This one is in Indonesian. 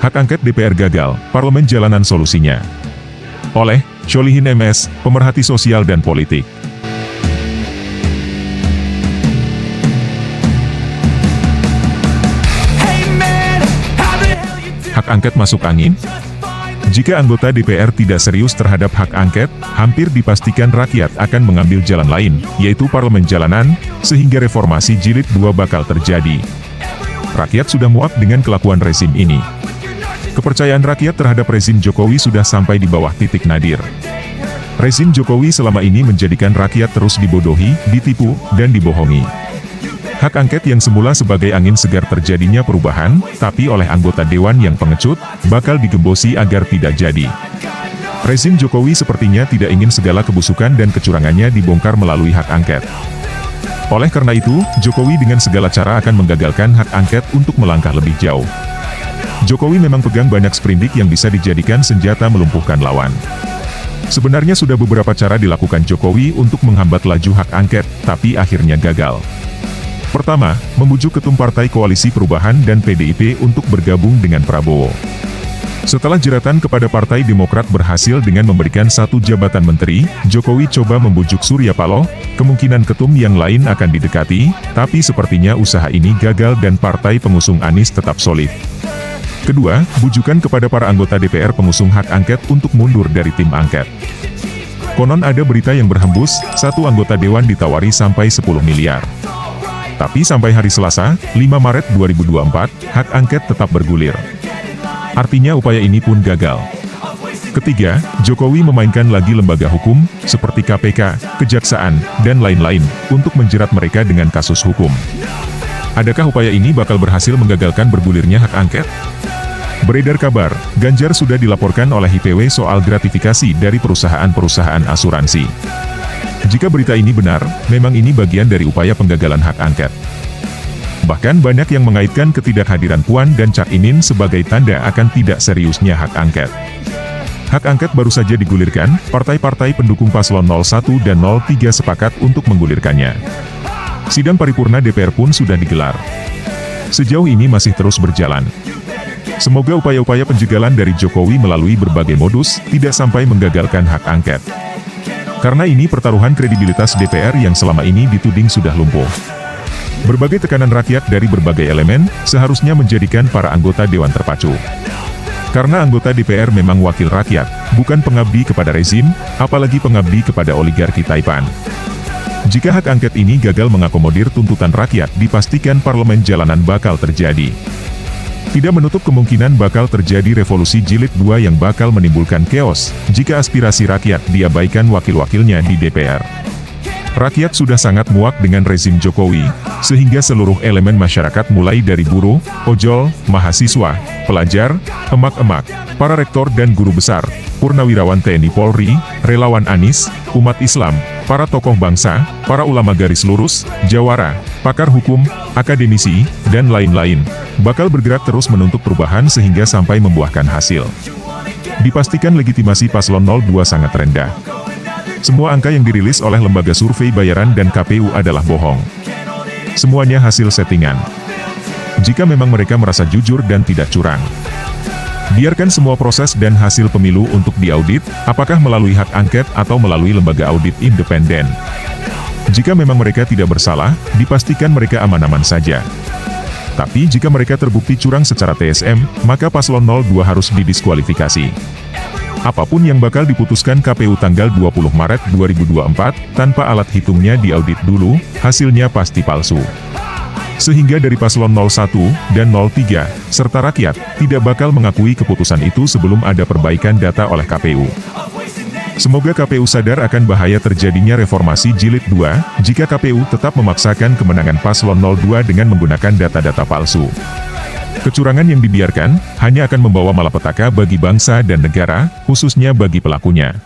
Hak angket DPR gagal, parlemen jalanan solusinya. Oleh Sholihin MS, pemerhati sosial dan politik. Hak angket masuk angin? Jika anggota DPR tidak serius terhadap hak angket, hampir dipastikan rakyat akan mengambil jalan lain, yaitu parlemen jalanan, sehingga reformasi jilid 2 bakal terjadi. Rakyat sudah muak dengan kelakuan rezim ini. Kepercayaan rakyat terhadap rezim Jokowi sudah sampai di bawah titik nadir. Rezim Jokowi selama ini menjadikan rakyat terus dibodohi, ditipu, dan dibohongi. Hak angket yang semula sebagai angin segar terjadinya perubahan, tapi oleh anggota dewan yang pengecut, bakal digembosi agar tidak jadi. Rezim Jokowi sepertinya tidak ingin segala kebusukan dan kecurangannya dibongkar melalui hak angket. Oleh karena itu, Jokowi dengan segala cara akan menggagalkan hak angket untuk melangkah lebih jauh. Jokowi memang pegang banyak sprindik yang bisa dijadikan senjata melumpuhkan lawan. Sebenarnya sudah beberapa cara dilakukan Jokowi untuk menghambat laju hak angket, tapi akhirnya gagal. Pertama, membujuk ketum Partai Koalisi Perubahan dan PDIP untuk bergabung dengan Prabowo. Setelah jeratan kepada Partai Demokrat berhasil dengan memberikan 1 jabatan menteri, Jokowi coba membujuk Surya Paloh, kemungkinan ketum yang lain akan didekati, tapi sepertinya usaha ini gagal dan partai pengusung Anies tetap solid. Kedua, bujukan kepada para anggota DPR pengusung hak angket untuk mundur dari tim angket. Konon ada berita yang berhembus, 1 anggota dewan ditawari sampai 10 miliar. Tapi sampai hari Selasa, 5 Maret 2024, hak angket tetap bergulir. Artinya upaya ini pun gagal. Ketiga, Jokowi memainkan lagi lembaga hukum, seperti KPK, Kejaksaan, dan lain-lain, untuk menjerat mereka dengan kasus hukum. Adakah upaya ini bakal berhasil menggagalkan bergulirnya hak angket? Beredar kabar, Ganjar sudah dilaporkan oleh IPW soal gratifikasi dari perusahaan-perusahaan asuransi. Jika berita ini benar, memang ini bagian dari upaya penggagalan hak angket. Bahkan banyak yang mengaitkan ketidakhadiran Puan dan Cak Imin sebagai tanda akan tidak seriusnya hak angket. Hak angket baru saja digulirkan, partai-partai pendukung paslon 01 dan 03 sepakat untuk menggulirkannya. Sidang paripurna DPR pun sudah digelar. Sejauh ini masih terus berjalan. Semoga upaya-upaya penjagalan dari Jokowi melalui berbagai modus, tidak sampai menggagalkan hak angket. Karena ini pertaruhan kredibilitas DPR yang selama ini dituding sudah lumpuh. Berbagai tekanan rakyat dari berbagai elemen, seharusnya menjadikan para anggota dewan terpacu. Karena anggota DPR memang wakil rakyat, bukan pengabdi kepada rezim, apalagi pengabdi kepada oligarki Taipan. Jika hak angket ini gagal mengakomodir tuntutan rakyat, dipastikan parlemen jalanan bakal terjadi. Tidak menutup kemungkinan bakal terjadi revolusi jilid 2 yang bakal menimbulkan chaos, jika aspirasi rakyat diabaikan wakil-wakilnya di DPR. Rakyat sudah sangat muak dengan rezim Jokowi, sehingga seluruh elemen masyarakat mulai dari buruh, ojol, mahasiswa, pelajar, emak-emak, para rektor dan guru besar, purnawirawan TNI Polri, relawan Anies, umat Islam, para tokoh bangsa, para ulama garis lurus, jawara, pakar hukum, akademisi, dan lain-lain, bakal bergerak terus menuntut perubahan sehingga sampai membuahkan hasil. Dipastikan legitimasi paslon 02 sangat rendah. Semua angka yang dirilis oleh lembaga survei bayaran dan KPU adalah bohong. Semuanya hasil settingan. Jika memang mereka merasa jujur dan tidak curang, biarkan semua proses dan hasil pemilu untuk diaudit, apakah melalui hak angket atau melalui lembaga audit independen. Jika memang mereka tidak bersalah, dipastikan mereka aman-aman saja. Tapi jika mereka terbukti curang secara TSM, maka paslon 02 harus didiskualifikasi. Apapun yang bakal diputuskan KPU tanggal 20 Maret 2024, tanpa alat hitungnya diaudit dulu, hasilnya pasti palsu. Sehingga dari paslon 01 dan 03, serta rakyat, tidak bakal mengakui keputusan itu sebelum ada perbaikan data oleh KPU. Semoga KPU sadar akan bahaya terjadinya reformasi jilid 2, jika KPU tetap memaksakan kemenangan paslon 02 dengan menggunakan data-data palsu. Kecurangan yang dibiarkan, hanya akan membawa malapetaka bagi bangsa dan negara, khususnya bagi pelakunya.